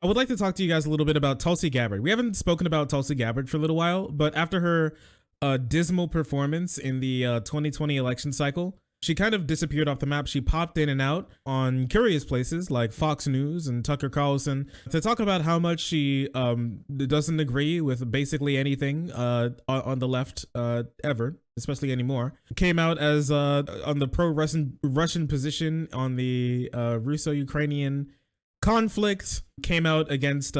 I would like to talk to you guys a little bit about Tulsi Gabbard. We haven't spoken about Tulsi Gabbard for a little while, but after her dismal performance in the 2020 election cycle, she kind of disappeared off the map. She popped in and out on curious places like Fox News and Tucker Carlson to talk about how much she doesn't agree with basically anything on the left ever, especially anymore. Came out as on the pro-Russian position on the Russo-Ukrainian conflict, came out against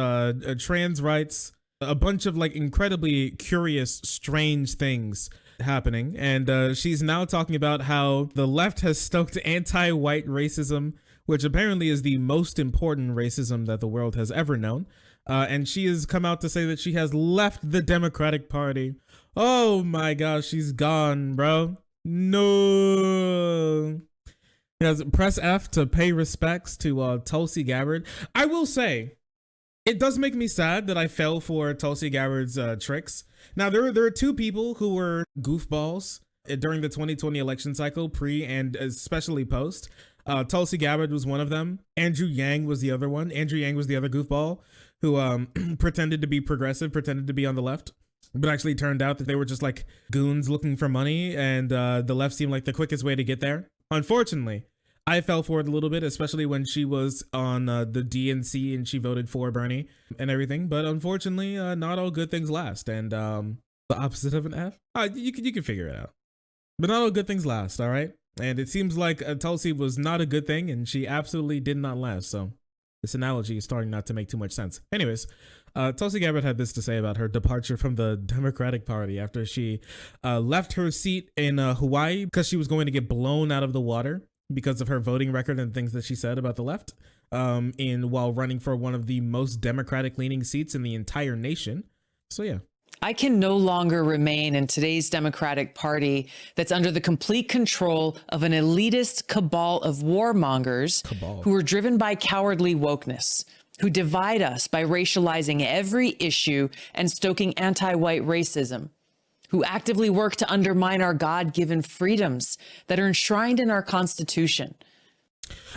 trans rights, a bunch of like incredibly curious, strange things happening. And she's now talking about how the left has stoked anti-white racism, which apparently is the most important racism that the world has ever known. And she has come out to say that she has left the Democratic Party. Oh my gosh, she's gone, bro. No. Yes, press F to pay respects to Tulsi Gabbard. I will say, it does make me sad that I fell for Tulsi Gabbard's tricks. Now, there are two people who were goofballs during the 2020 election cycle, pre and especially post. Tulsi Gabbard was one of them. Andrew Yang was the other one. Andrew Yang was the other goofball who pretended to be progressive, pretended to be on the left, but actually turned out that they were just like goons looking for money, and the left seemed like the quickest way to get there. Unfortunately, I fell for it a little bit, especially when she was on the DNC and she voted for Bernie and everything. But unfortunately, not all good things last. And the opposite of an F, you can figure it out. But not all good things last, all right? And it seems like Tulsi was not a good thing, and she absolutely did not last. So this analogy is starting not to make too much sense. Anyways, Tulsi Gabbard had this to say about her departure from the Democratic Party after she left her seat in Hawaii because she was going to get blown out of the water because of her voting record and things that she said about the left while running for one of the most Democratic leaning seats in the entire nation. So yeah. I can no longer remain in today's Democratic Party that's under the complete control of an elitist cabal of warmongers who are driven by cowardly wokeness, who divide us by racializing every issue and stoking anti-white racism, who actively work to undermine our God-given freedoms that are enshrined in our Constitution.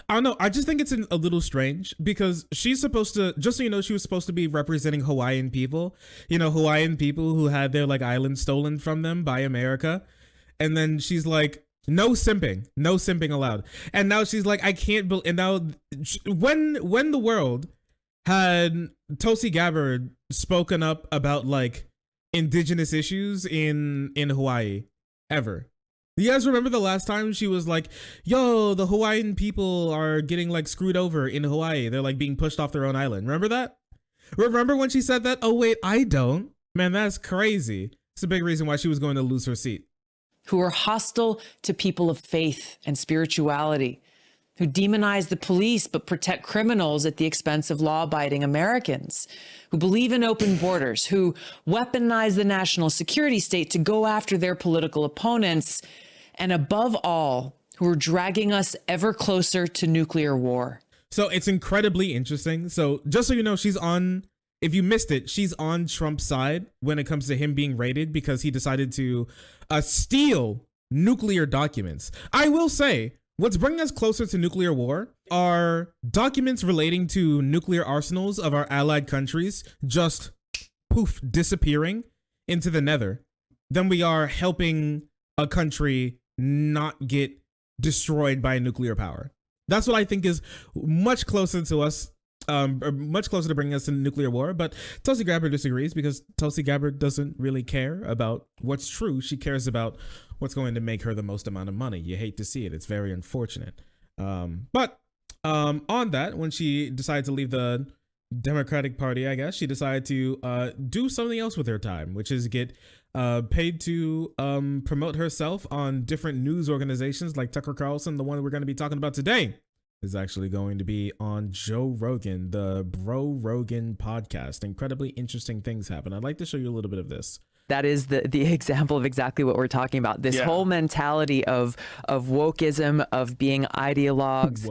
I don't know. I just think it's a little strange because she's supposed to, just so you know, she was supposed to be representing Hawaiian people, Hawaiian people who had their like island stolen from them by America. And then she's like, no simping allowed. And now she's like, I can't believe, and now when the world had Tulsi Gabbard spoken up about like indigenous issues in Hawaii ever? You guys remember the last time she was like, yo, the Hawaiian people are getting like screwed over in Hawaii. They're like being pushed off their own island. Remember that? Remember when she said that? Oh, wait, I don't. Man, that's crazy. It's a big reason why she was going to lose her seat. Who are hostile to people of faith and spirituality, who demonize the police but protect criminals at the expense of law-abiding Americans, who believe in open borders, who weaponize the national security state to go after their political opponents, and above all, who are dragging us ever closer to nuclear war. So it's incredibly interesting. So just so you know, if you missed it, she's on Trump's side when it comes to him being raided because he decided to steal nuclear documents. I will say, what's bringing us closer to nuclear war are documents relating to nuclear arsenals of our allied countries just poof, disappearing into the nether. Then we are helping a country not get destroyed by nuclear power. That's what I think is much closer to us, much closer to bringing us to nuclear war. But Tulsi Gabbard disagrees because Tulsi Gabbard doesn't really care about what's true. She cares about what's going to make her the most amount of money. You hate to see it. It's very unfortunate. But on that, when she decided to leave the Democratic Party, I guess, she decided to do something else with her time, which is get paid to promote herself on different news organizations like Tucker Carlson. The one we're going to be talking about today is actually going to be on Joe Rogan, the Bro Rogan podcast. Incredibly interesting things happen. I'd like to show you a little bit of this. That is the example of exactly what we're talking about. This whole mentality of wokeism, of being ideologues,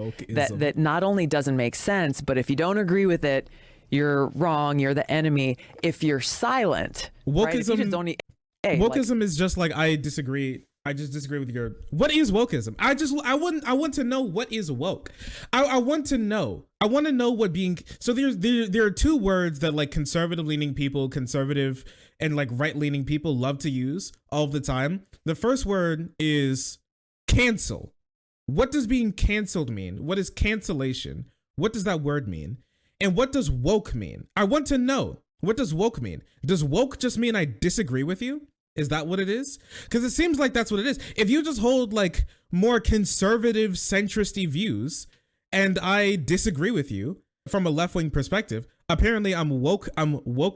that not only doesn't make sense, but if you don't agree with it, you're wrong, you're the enemy. If you're silent, wokeism, right? If you just don't wokeism is just like, I disagree. I just disagree with your. What is wokeism? I want to know what is woke. I want to know. I want to know what being. So there are two words that like conservative leaning people, conservative and like right leaning people love to use all the time. The first word is cancel. What does being canceled mean? What is cancellation? What does that word mean? And what does woke mean? I want to know. What does woke mean? Does woke just mean I disagree with you? Is that what it is? Because it seems like that's what it is. If you just hold like more conservative centristy views and I disagree with you from a left-wing perspective, apparently I'm woke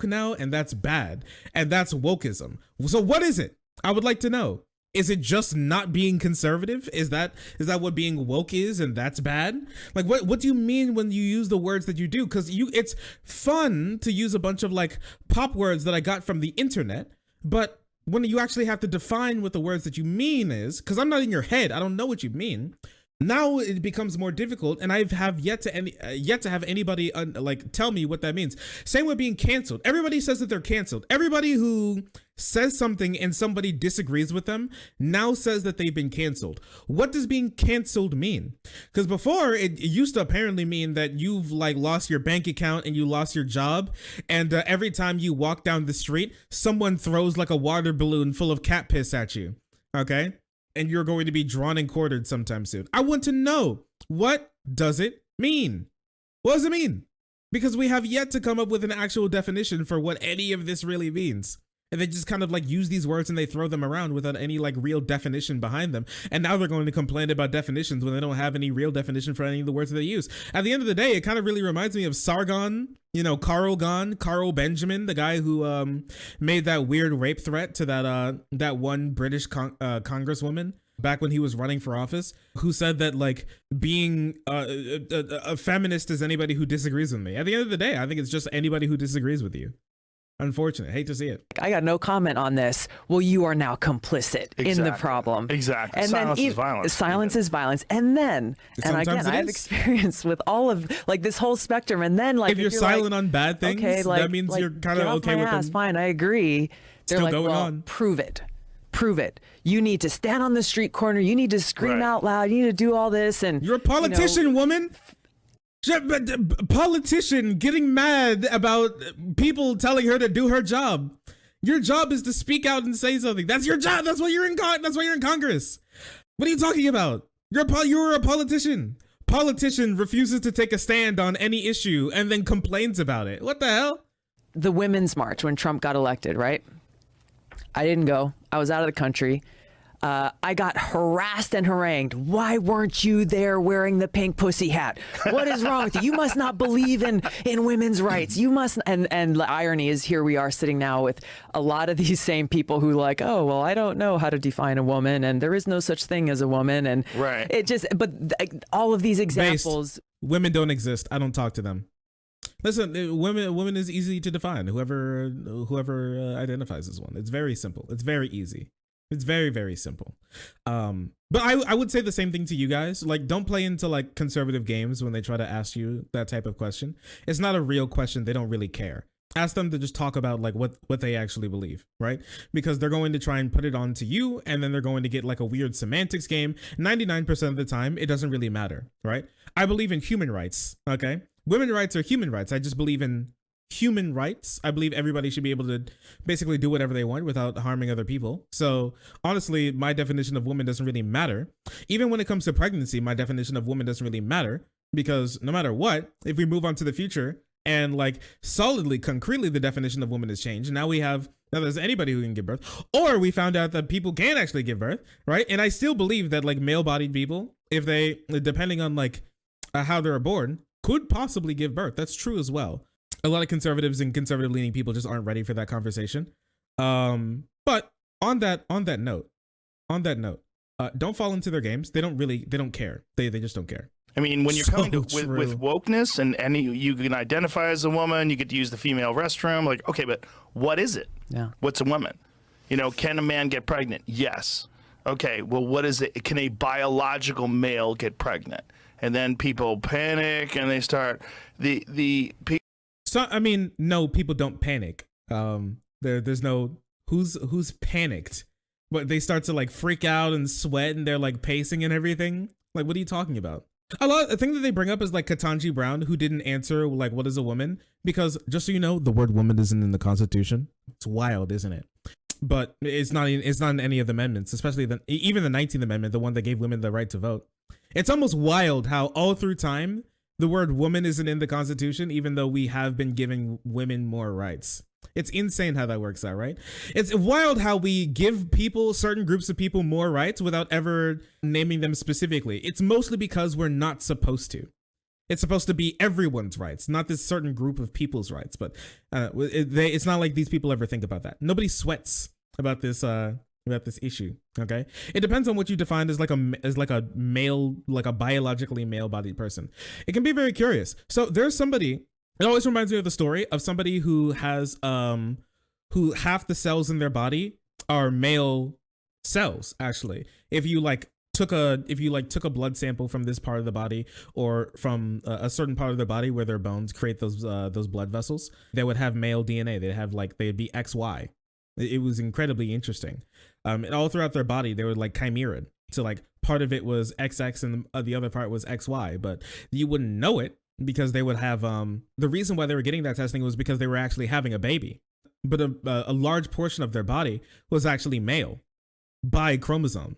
now, and that's bad. And that's wokeism. So what is it? I would like to know. Is it just not being conservative? Is that what being woke is, and that's bad? Like what do you mean when you use the words that you do? Because it's fun to use a bunch of like pop words that I got from the internet, but when you actually have to define what the words that you mean is, because I'm not in your head, I don't know what you mean. Now it becomes more difficult, and I have yet to have anybody like tell me what that means. Same with being canceled. Everybody says that they're canceled. Everybody who says something and somebody disagrees with them now says that they've been canceled. What does being canceled mean? Because before it used to apparently mean that you've like lost your bank account and you lost your job, and every time you walk down the street, someone throws like a water balloon full of cat piss at you. Okay. And you're going to be drawn and quartered sometime soon. I want to know, what does it mean? What does it mean? Because we have yet to come up with an actual definition for what any of this really means. And they just kind of like use these words and they throw them around without any like real definition behind them. And now they're going to complain about definitions when they don't have any real definition for any of the words that they use. At the end of the day, it kind of really reminds me of Sargon, Carl Benjamin, the guy who made that weird rape threat to that one British congresswoman back when he was running for office, who said that like being a feminist is anybody who disagrees with me. At the end of the day, I think it's just anybody who disagrees with you. Unfortunate. Hate to see it. I got no comment on this. Well, you are now complicit in the problem. Exactly. And silence is violence. Silence is violence. And then, Sometimes and again, I have experience with all of like this whole spectrum. And then like if you're silent like, on bad things, okay, like, that means you're kind of okay with them. Fine, I agree. They're Still like, going well, on. prove it. Prove it. You need to stand on the street corner. You need to scream out loud. You need to do all this. And you're a politician, woman. Politician getting mad about people telling her to do her job. Your job is to speak out and say something. That's your job. That's why you're in Congress. What are you talking about? You're a politician. Politician refuses to take a stand on any issue and then complains about it. What the hell? The Women's March when Trump got elected, right? I didn't go. I was out of the country. I got harassed and harangued. Why weren't you there wearing the pink pussy hat? What is wrong with you? You must not believe in women's rights. You must. And the irony is here we are sitting now with a lot of these same people who like, oh, well, I don't know how to define a woman. And there is no such thing as a woman. And it just, but all of these examples. Women don't exist. I don't talk to them. Listen, women is easy to define. Whoever identifies as one. It's very simple. It's very easy. It's very, very simple. But I would say the same thing to you guys. Like, don't play into like conservative games when they try to ask you that type of question. It's not a real question. They don't really care. Ask them to just talk about like what they actually believe, right? Because they're going to try and put it on to you, and then they're going to get like a weird semantics game. 99% of the time, it doesn't really matter, right? I believe in human rights, okay? Women's rights are human rights. I just believe in human rights. I believe everybody should be able to basically do whatever they want without harming other people. So honestly, my definition of woman doesn't really matter. Even when it comes to pregnancy, my definition of woman doesn't really matter, because no matter what, if we move on to the future and like solidly, concretely, the definition of woman has changed. Now there's anybody who can give birth, or we found out that people can actually give birth, right? And I still believe that like male-bodied people, if they, depending on like how they're born, could possibly give birth. That's true as well. A lot of conservatives and conservative leaning people just aren't ready for that conversation. But on that note, don't fall into their games. They don't care. They just don't care. I mean, when you're coming with wokeness and you can identify as a woman, you get to use the female restroom. Like, okay, but what is it? Yeah. What's a woman? Can a man get pregnant? Yes. Okay, well, what is it? Can a biological male get pregnant? And then people panic and they start So I mean, no, people don't panic. There's no who's panicked. But they start to like freak out and sweat and they're like pacing and everything. Like, what are you talking about? The thing that they bring up is like Ketanji Brown, who didn't answer like, what is a woman? Because just so you know, the word woman isn't in the Constitution. It's wild, isn't it? But it's not in any of the amendments, especially even the 19th Amendment, the one that gave women the right to vote. It's almost wild how all through time, the word woman isn't in the Constitution, even though we have been giving women more rights. It's insane how that works out, right? It's wild how we give certain groups of people more rights without ever naming them specifically. It's mostly because we're not supposed to. It's supposed to be everyone's rights, not this certain group of people's rights. But it's not like these people ever think about that. Nobody sweats about this issue. Okay, it depends on what you define as like a male, like a biologically male-bodied person. It can be very curious. So there's somebody. It always reminds me of the story of somebody who has who half the cells in their body are male cells. Actually, if you took a blood sample from this part of the body or from a certain part of their body where their bones create those blood vessels, they would have male DNA. They'd be XY. It was incredibly interesting. And all throughout their body, they were like chimeraed. So like part of it was XX and the other part was XY, but you wouldn't know it because they would have the reason why they were getting that testing was because they were actually having a baby. But a large portion of their body was actually male by chromosome.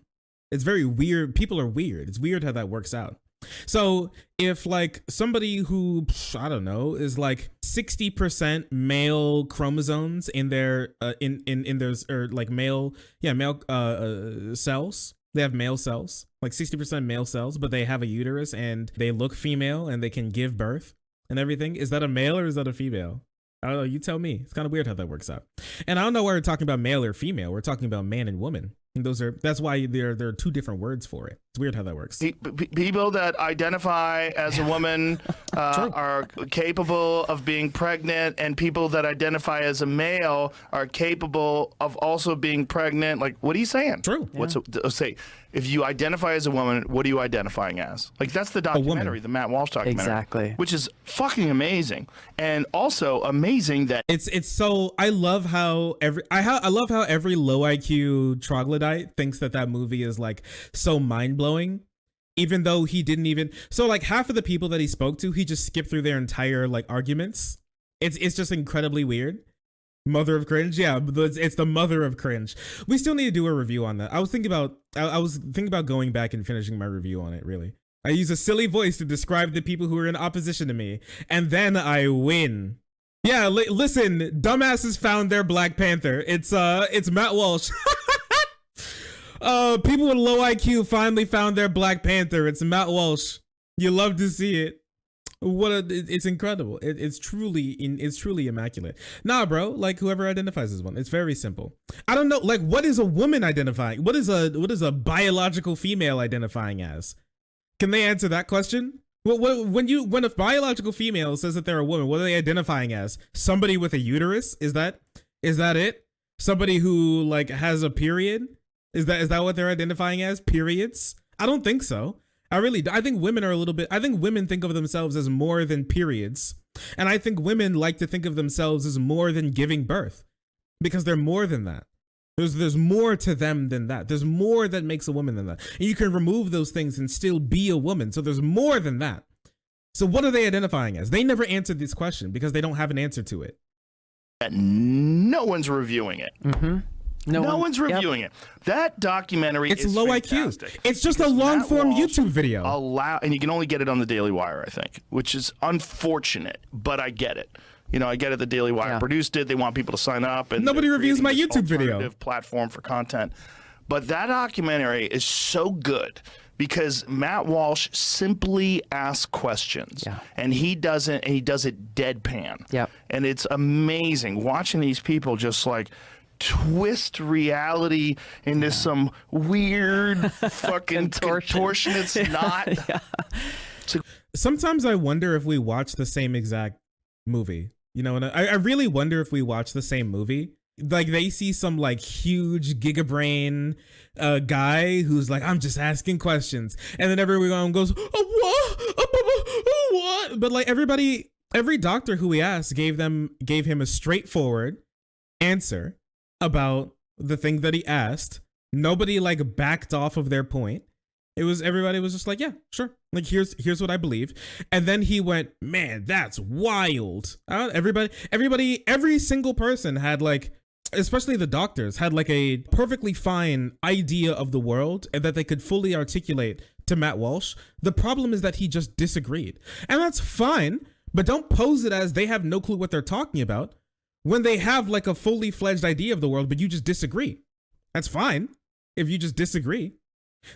It's very weird. People are weird. It's weird how that works out. So if like somebody who, I don't know, is like 60% male chromosomes in their in their or like male cells, they have male cells, like 60% male cells, but they have a uterus and they look female and they can give birth and everything. Is that a male or is that a female? I don't know. You tell me. It's kind of weird how that works out. And I don't know why we're talking about male or female. We're talking about man and woman. And that's why there are two different words for it. It's weird how that works. People that identify as a woman are capable of being pregnant, and people that identify as a male are capable of also being pregnant. Like, what are you saying? True. Say, if you identify as a woman, what are you identifying as? Like, that's the documentary, the Matt Walsh documentary. Exactly. Which is fucking amazing. And also amazing that it's so, I love how every low IQ troglodyte thinks that movie is like so mind-blowing, even though he didn't even, so like half of the people that he spoke to, he just skipped through their entire like arguments. It's just incredibly weird. Mother of cringe. Yeah, it's the mother of cringe. We still need to do a review on that. I was thinking about going back and finishing my review on it. Really, I use a silly voice to describe the people who are in opposition to me, and then I win. Yeah, listen, dumbasses found their Black Panther. It's Matt Walsh. People with low IQ finally found their Black Panther. It's Matt Walsh. You love to see it. It's incredible. It's truly immaculate. Nah, bro, like whoever identifies as one, it's very simple. I don't know, like what is a woman identifying? What is a biological female identifying as? Can they answer that question? When a biological female says that they're a woman, what are they identifying as? Somebody with a uterus? Is that it? Somebody who like has a period? Is that what they're identifying as? Periods? I don't think so. I think women are I think women think of themselves as more than periods. And I think women like to think of themselves as more than giving birth, because they're more than that. There's more to them than that. There's more that makes a woman than that. And you can remove those things and still be a woman. So there's more than that. So what are they identifying as? They never answered this question because they don't have an answer to it. No one's reviewing it. Mm-hmm. No one's reviewing it. That documentary is low fantastic. IQ. It's just a long form YouTube video. And you can only get it on the Daily Wire, I think, which is unfortunate, but I get it. You know, I get it. The Daily Wire produced it. They want people to sign up, and nobody reviews my YouTube video. Platform for content, but that documentary is so good because Matt Walsh simply asks questions, and he does it deadpan. Yeah, and it's amazing watching these people just like twist reality into some weird fucking contortionist knot. Sometimes I wonder if we watch the same exact movie, you know, and I really wonder if we watch the same movie. Like they see some like huge gigabrain guy who's like, I'm just asking questions, and then everyone goes, what? But like every doctor who we asked gave him a straightforward answer about the thing that he asked, Nobody like backed off of their point. Everybody was just like, yeah, sure. Like here's what I believe. And then he went, man, that's wild. Every single person had like, especially the doctors, had like a perfectly fine idea of the world and that they could fully articulate to Matt Walsh. The problem is that he just disagreed. And that's fine, but don't pose it as they have no clue what they're talking about when they have like a fully fledged idea of the world, but you just disagree. That's fine if you just disagree.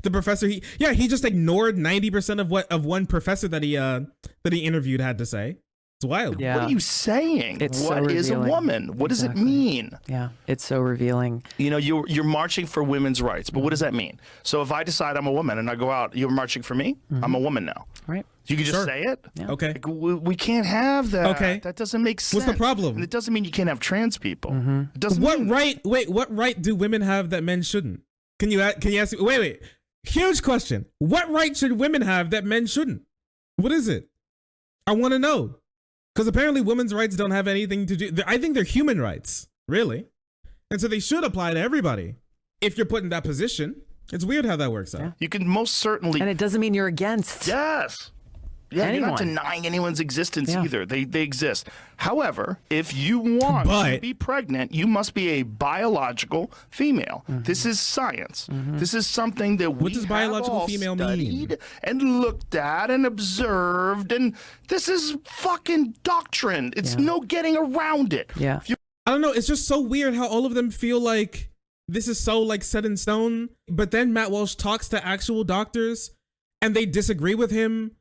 The professor, he just ignored 90% of one professor that he interviewed had to say. It's wild. Yeah. What are you saying? It's What so is a revealing. woman? What does it mean? Yeah, it's so revealing. You know, you're marching for women's rights, but what does that mean? So if I decide I'm a woman and I go out, you're marching for me? I'm a woman now. Right. You can just say it? Yeah. Okay. Like, we can't have that. Okay. That doesn't make sense. What's the problem? And it doesn't mean you can't have trans people. It doesn't What mean what right do women have that men shouldn't? Can you ask wait. Huge question. What right should women have that men shouldn't? What is it? I want to know. Because apparently women's rights don't have anything to do. I think they're human rights, really. And so they should apply to everybody. If you're put in that position, it's weird how that works out. You can most certainly. And it doesn't mean you're against. Yes. Yeah, you're not Anyone. denying anyone's existence Yeah. either. They exist. However, if you want to be pregnant, you must be a biological female. This is science. This is something that we does have biological all female mean? studied and looked at and observed, and this is fucking doctrine. It's no getting around it. Yeah. I don't know. It's just so weird how all of them feel like this is so like set in stone. But then Matt Walsh talks to actual doctors and they disagree with him.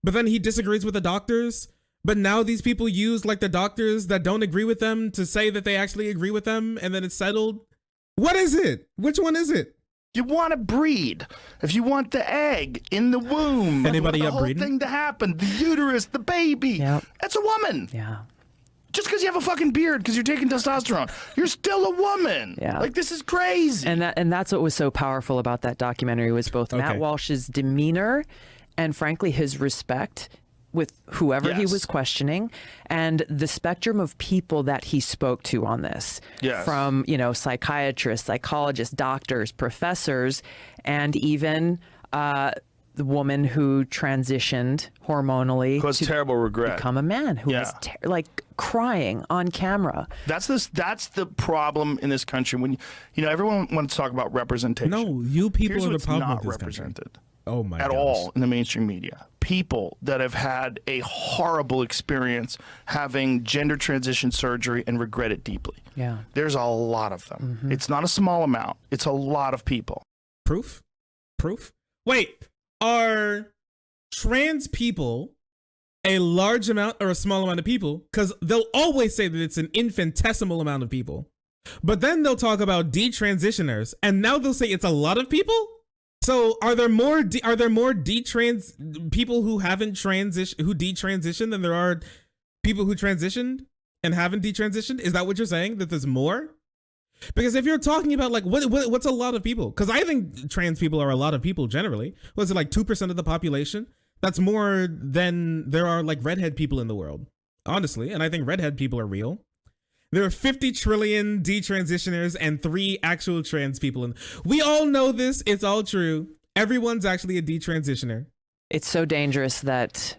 But then he disagrees with the doctors. But now these people use like the doctors that don't agree with them to say that they actually agree with them. And then it's settled. What is it? Which one is it? You want to breed. If you want the egg in the womb, Anybody the up whole breeding? thing to happen, the uterus, the baby, Yep. that's a woman. Yeah. Just because you have a fucking beard because you're taking testosterone, you're still a woman. Yeah. Like, this is crazy. And that's what was so powerful about that documentary was both Matt Walsh's demeanor and frankly his respect with whoever he was questioning and the spectrum of people that he spoke to on this. Yes. From, psychiatrists, psychologists, doctors, professors, and even the woman who transitioned hormonally Caused terrible regret. become a man who was like crying on camera. That's the problem in this country. When everyone wants to talk about representation. No, you people Here's are the what's problem not with this represented. country. Oh my At gosh. all in the mainstream media. People that have had a horrible experience having gender transition surgery and regret it deeply. Yeah. There's a lot of them. It's not a small amount. It's a lot of people. Proof? Wait, are trans people a large amount or a small amount of people? Because they'll always say that it's an infinitesimal amount of people. But then they'll talk about detransitioners, and now they'll say it's a lot of people? So are there more detrans people who haven't who detransitioned than there are people who transitioned and haven't detransitioned? Is that what you're saying? That there's more? Because if you're talking about like what's a lot of people? Because I think trans people are a lot of people generally. Was it like 2% of the population? That's more than there are like redhead people in the world, honestly. And I think redhead people are real. There are 50 trillion detransitioners and 3 actual trans people. And we all know this. It's all true. Everyone's actually a detransitioner. It's so dangerous that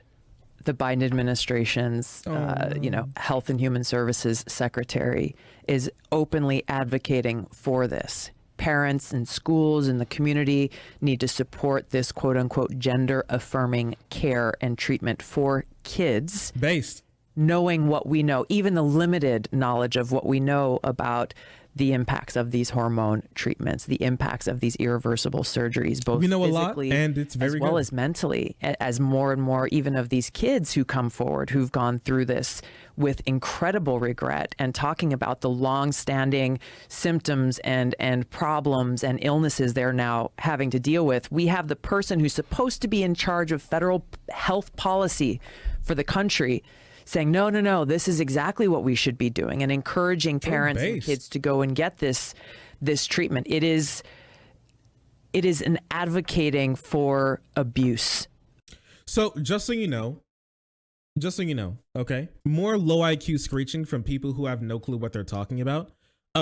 the Biden administration's, Health and Human Services Secretary is openly advocating for this. Parents and schools and the community need to support this quote unquote gender affirming care and treatment for kids. Based. Knowing what we know, even the limited knowledge of what we know about the impacts of these hormone treatments, the impacts of these irreversible surgeries, both we know a lot, physically and it's very as well good. as mentally, as more and more even of these kids who come forward who've gone through this with incredible regret and talking about the long-standing symptoms and problems and illnesses they're now having to deal with. We have the person who's supposed to be in charge of federal health policy for the country saying, no, this is exactly what we should be doing, and encouraging parents and kids to go and get this treatment. It is an advocating for abuse. So just so you know, okay, more low IQ screeching from people who have no clue what they're talking about.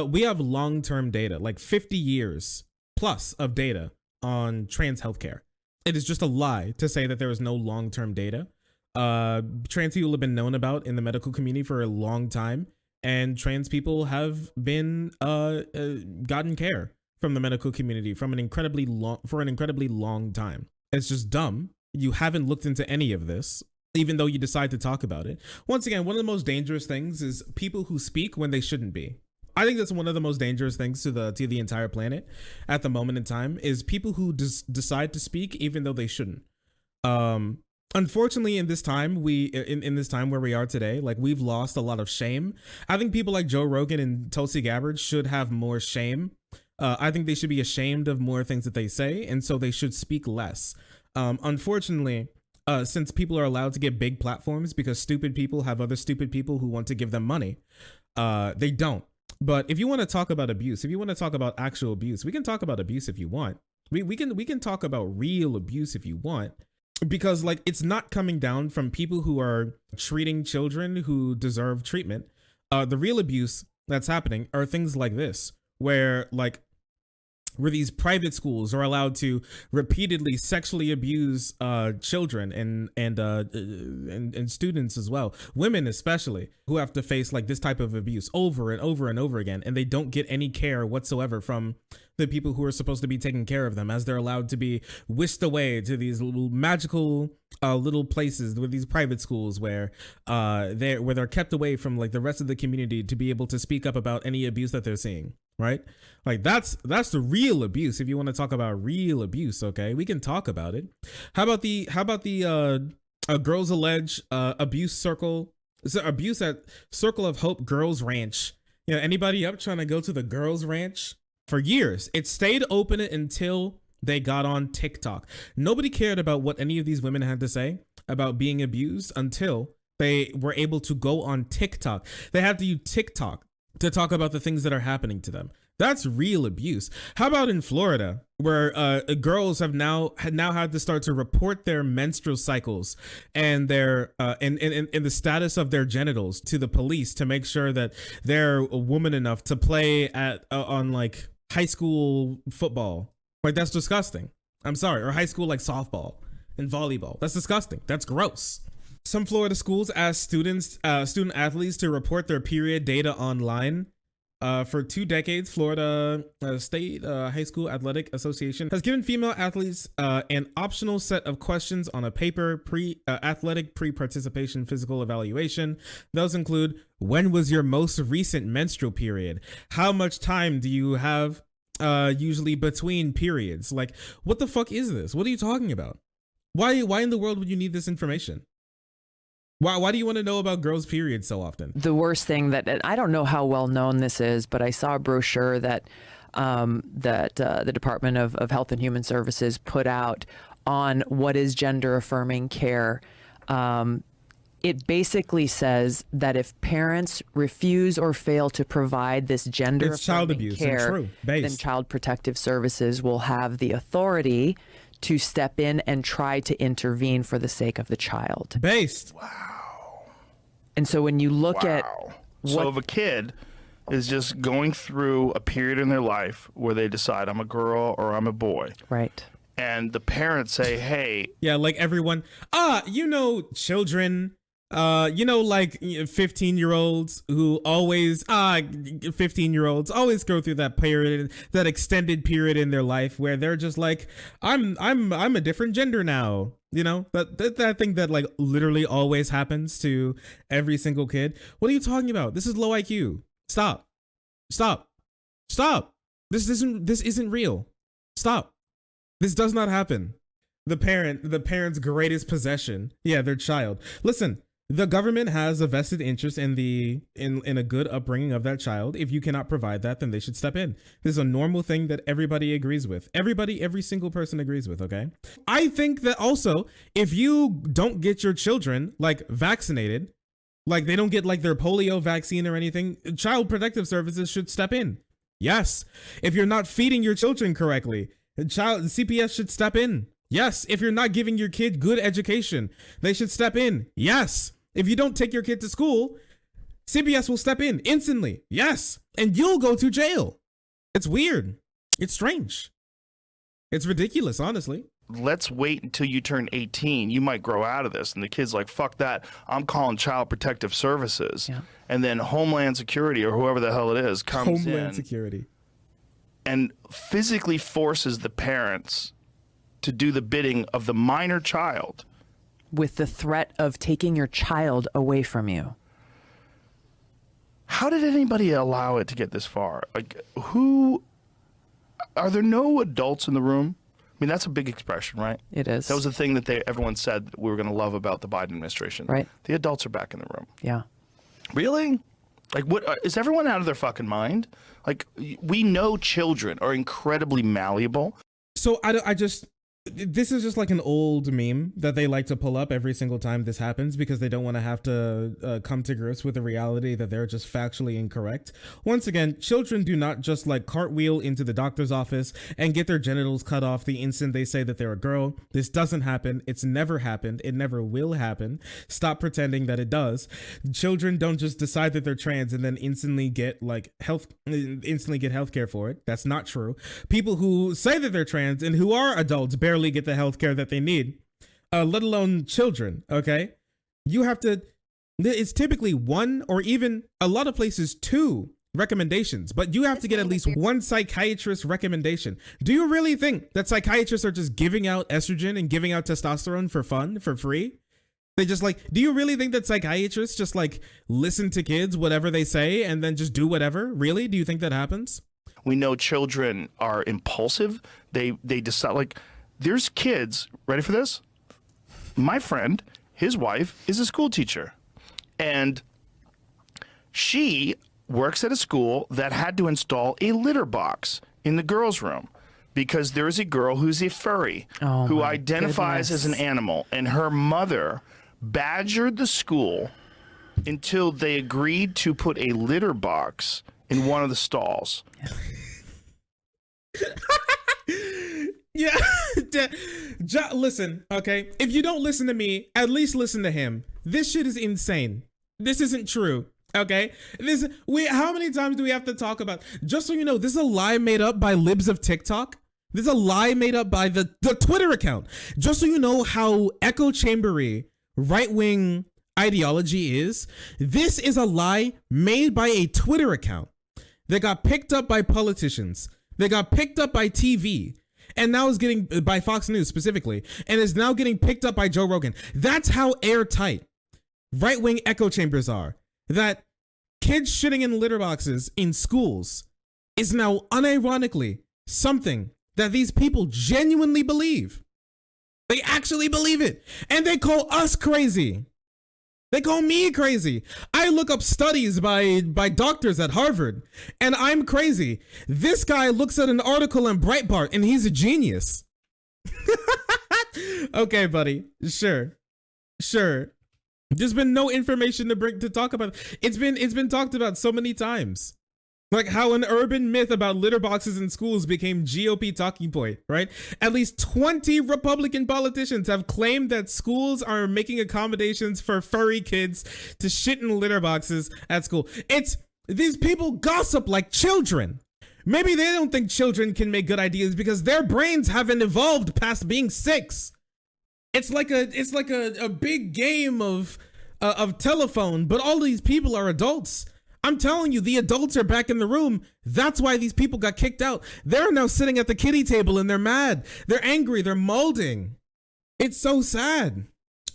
We have long-term data, like 50 years plus of data on trans healthcare. It is just a lie to say that there is no long-term data. Trans people have been known about in the medical community for a long time, and trans people have been gotten care from the medical community for an incredibly long time. It's just dumb. You haven't looked into any of this, even though you decide to talk about it. Once again, one of the most dangerous things is people who speak when they shouldn't be. I think that's one of the most dangerous things to the entire planet at the moment in time, is people who decide to speak even though they shouldn't. Unfortunately, in this time in this time where we are today, like, we've lost a lot of shame. I think people like Joe Rogan and Tulsi Gabbard should have more shame. I think they should be ashamed of more things that they say, and so they should speak less. Unfortunately, since people are allowed to get big platforms because stupid people have other stupid people who want to give them money, they don't. But if you want to talk about abuse, if you want to talk about actual abuse, we can talk about abuse if you want. We can talk about real abuse if you want, because, like, it's not coming down from people who are treating children who deserve treatment. The real abuse that's happening are things like this, where these private schools are allowed to repeatedly sexually abuse children and students as well, women especially, who have to face like this type of abuse over and over and over again, and they don't get any care whatsoever from the people who are supposed to be taking care of them, as they're allowed to be whisked away to these little magical little places with these private schools where they're kept away from like the rest of the community to be able to speak up about any abuse that they're seeing. Right? Like, that's the real abuse. If you want to talk about real abuse, okay, we can talk about it. How about the girls allege abuse circle, abuse at Circle of Hope Girls Ranch? You know, anybody up trying to go to the girls ranch? For years, it stayed open until they got on TikTok. Nobody cared about what any of these women had to say about being abused until they were able to go on TikTok. They had to use TikTok to talk about the things that are happening to them. That's real abuse. How about in Florida, where girls have now had to start to report their menstrual cycles and their and the status of their genitals to the police to make sure that they're a woman enough to play at on like high school football. Like, that's disgusting. I'm sorry. Or high school like softball and volleyball. That's disgusting. That's gross. Some Florida schools ask student athletes to report their period data online. For 2 decades, Florida State High School Athletic Association has given female athletes an optional set of questions on a paper athletic pre-participation physical evaluation. Those include: when was your most recent menstrual period? How much time do you have usually between periods? Like, what the fuck is this? What are you talking about? Why in the world would you need this information? Why do you want to know about girls' periods so often? The worst thing that, I don't know how well known this is, but I saw a brochure that the Department of Health and Human Services put out on what is gender affirming care. It basically says that if parents refuse or fail to provide this gender affirming care, then Child Protective Services will have the authority to step in and try to intervene for the sake of the child. Wow. And so when you look at so if a kid is just going through a period in their life where they decide, I'm a girl or I'm a boy. Right. And the parents say, hey. Yeah, like everyone, children, like 15-year-olds who always, 15-year-olds always go through that period, that extended period in their life where they're just like, I'm a different gender now. You know, that thing that like literally always happens to every single kid. What are you talking about? This is low IQ. Stop. This isn't real. Stop. This does not happen. The parent's greatest possession, their child. Listen, the government has a vested interest in a good upbringing of that child. If you cannot provide that, then they should step in. This is a normal thing that everybody agrees with. Every single person agrees with, okay? I think that also, if you don't get your children like vaccinated, like they don't get like their polio vaccine or anything, Child Protective Services should step in. Yes. If you're not feeding your children correctly, CPS should step in. Yes. If you're not giving your kid good education, they should step in. Yes. If you don't take your kid to school, CPS will step in instantly. Yes. And you'll go to jail. It's weird. It's strange. It's ridiculous, honestly. Let's wait until you turn 18. You might grow out of this. And the kid's like, fuck that. I'm calling Child Protective Services. Yeah. And then Homeland Security or whoever the hell it is comes Homeland Security. And physically forces the parents to do the bidding of the minor child. With the threat of taking your child away from you. How did anybody allow it to get this far? Like, are there no adults in the room? I mean, that's a big expression, right? It is. That was the thing that everyone said that we were going to love about the Biden administration. Right. The adults are back in the room. Yeah. Really? Like, what is everyone out of their fucking mind? Like, we know children are incredibly malleable. So this is just like an old meme that they like to pull up every single time this happens because they don't want to have to come to grips with the reality that they're just factually incorrect. Once again, children do not just like cartwheel into the doctor's office and get their genitals cut off the instant they say that they're a girl. This doesn't happen. It's never happened. It never will happen. Stop pretending that it does. Children don't just decide that they're trans and then instantly get healthcare for it. That's not true. People who say that they're trans and who are adults barely get the healthcare that they need, let alone children. Okay, it's typically one or even a lot of places 2 recommendations, but you have to get at least 1 psychiatrist recommendation. Do you really think that psychiatrists are just giving out estrogen and giving out testosterone for fun, for free? They just do you really think that psychiatrists just listen to kids, whatever they say, and then just do whatever? Really? Do you think that happens? We know children are impulsive. They decide, there's kids, ready for this? My friend, his wife is a school teacher, and she works at a school that had to install a litter box in the girls' room because there is a girl who's a furry who identifies as an animal, and her mother badgered the school until they agreed to put a litter box in one of the stalls. Yeah. Listen, okay? If you don't listen to me, at least listen to him. This shit is insane. This isn't true, okay? How many times do we have to talk about? Just so you know, this is a lie made up by libs of TikTok. This is a lie made up by the Twitter account. Just so you know how echo chambery right-wing ideology is. This is a lie made by a Twitter account that got picked up by politicians. They got picked up by TV. And now is getting by Fox News specifically, and is now getting picked up by Joe Rogan. That's how airtight right-wing echo chambers are. That kids shitting in litter boxes in schools is now unironically something that these people genuinely believe. They actually believe it, and they call us crazy. They call me crazy. I look up studies by doctors at Harvard, and I'm crazy. This guy looks at an article in Breitbart, and he's a genius. Okay, buddy. Sure. There's been no information to talk about. It's been talked about so many times. Like how an urban myth about litter boxes in schools became GOP talking point, right? At least 20 Republican politicians have claimed that schools are making accommodations for furry kids to shit in litter boxes at school. These people gossip like children. Maybe they don't think children can make good ideas because their brains haven't evolved past being 6. It's like a big game of telephone, but all these people are adults. I'm telling you, the adults are back in the room. That's why these people got kicked out. They're now sitting at the kiddie table and they're mad. They're angry. They're molding. It's so sad.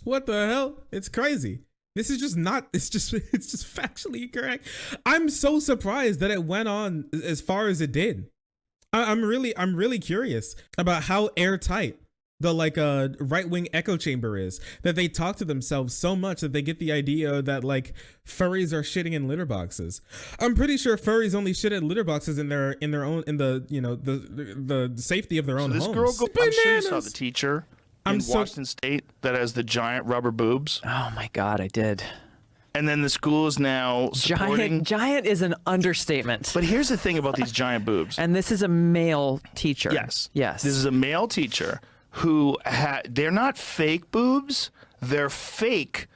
What the hell? It's crazy. This is just not, it's just factually incorrect. I'm so surprised that it went on as far as it did. I'm really curious about how airtight the right-wing echo chamber is, that they talk to themselves so much that they get the idea that furries are shitting in litter boxes. I'm pretty sure furries only shit in litter boxes in their own, in the, the safety of their own homes. Girl, I'm sure you saw the teacher in Washington State that has the giant rubber boobs. Oh my God, I did. And then the school is now supporting... Giant is an understatement. But here's the thing about these giant boobs. And this is a male teacher. Yes. This is a male teacher who they're not fake boobs, they're fake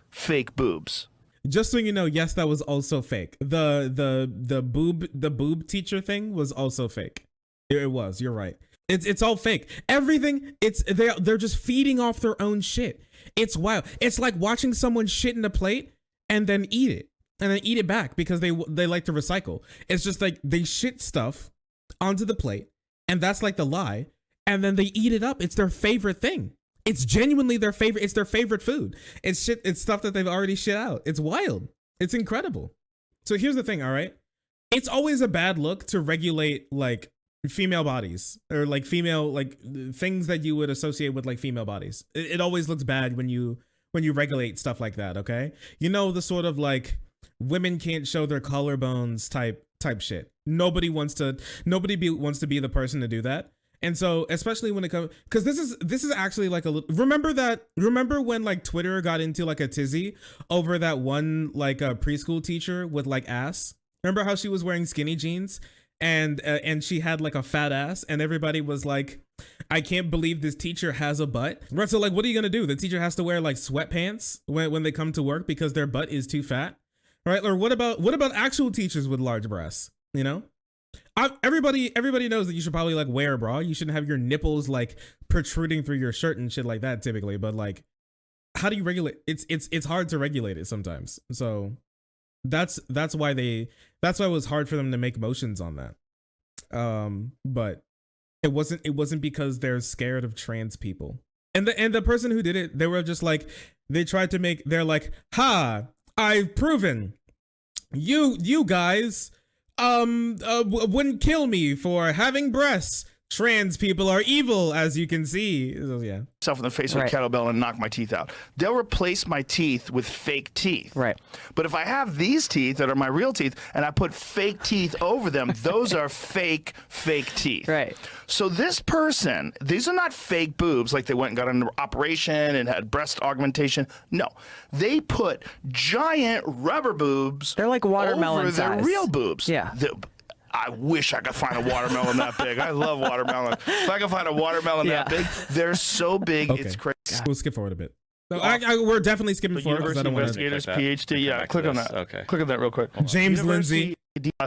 boobs. Just so you know, yes, that was also fake. The boob teacher thing was also fake. It was, you're right. It's all fake. Everything, they're just feeding off their own shit. It's wild. It's like watching someone shit in a plate and then eat it. And then eat it back because they like to recycle. It's just like they shit stuff onto the plate, and that's like the lie. And then they eat it up. It's their favorite thing. It's genuinely their favorite. It's their favorite food. It's shit. It's stuff that they've already shit out. It's wild. It's incredible. So here's the thing. All right, it's always a bad look to regulate like female bodies or like female like things that you would associate with like female bodies. It always looks bad when you regulate stuff like that. Okay, you know, the sort of like women can't show their collarbones type shit. Nobody wants to be the person to do that. And so especially when it comes, because this is actually like remember when like Twitter got into like a tizzy over that one like a preschool teacher with like ass. Remember how she was wearing skinny jeans and she had like a fat ass, and everybody was like, I can't believe this teacher has a butt. Right, so like what are you gonna do? The teacher has to wear like sweatpants when they come to work because their butt is too fat. Right? Or what about actual teachers with large breasts? You know, everybody knows that you should probably like wear a bra. You shouldn't have your nipples like protruding through your shirt and shit like that typically. But like, how do you regulate? It's hard to regulate it sometimes. So that's why it was hard for them to make motions on that. But it wasn't because they're scared of trans people. And the person who did it, they were just like, they're like, ha, I've proven you guys wouldn't kill me for having breasts. Trans people are evil, as you can see. So, yeah. Myself in the face with a kettlebell and knock my teeth out. They'll replace my teeth with fake teeth. Right. But if I have these teeth that are my real teeth and I put fake teeth over them, those are fake teeth. Right. So this person, these are not fake boobs like they went and got an operation and had breast augmentation. No. They put giant rubber boobs. They're like watermelon over size. their real boobs. Yeah. I wish I could find a watermelon that big. I love watermelon. If I could find a watermelon that big, they're so big, okay. It's crazy. We'll skip forward a bit. So we're definitely skipping forward because I don't want to. Investigators, PhD. Yeah, click on that. Okay. Click on that real quick. James Lindsay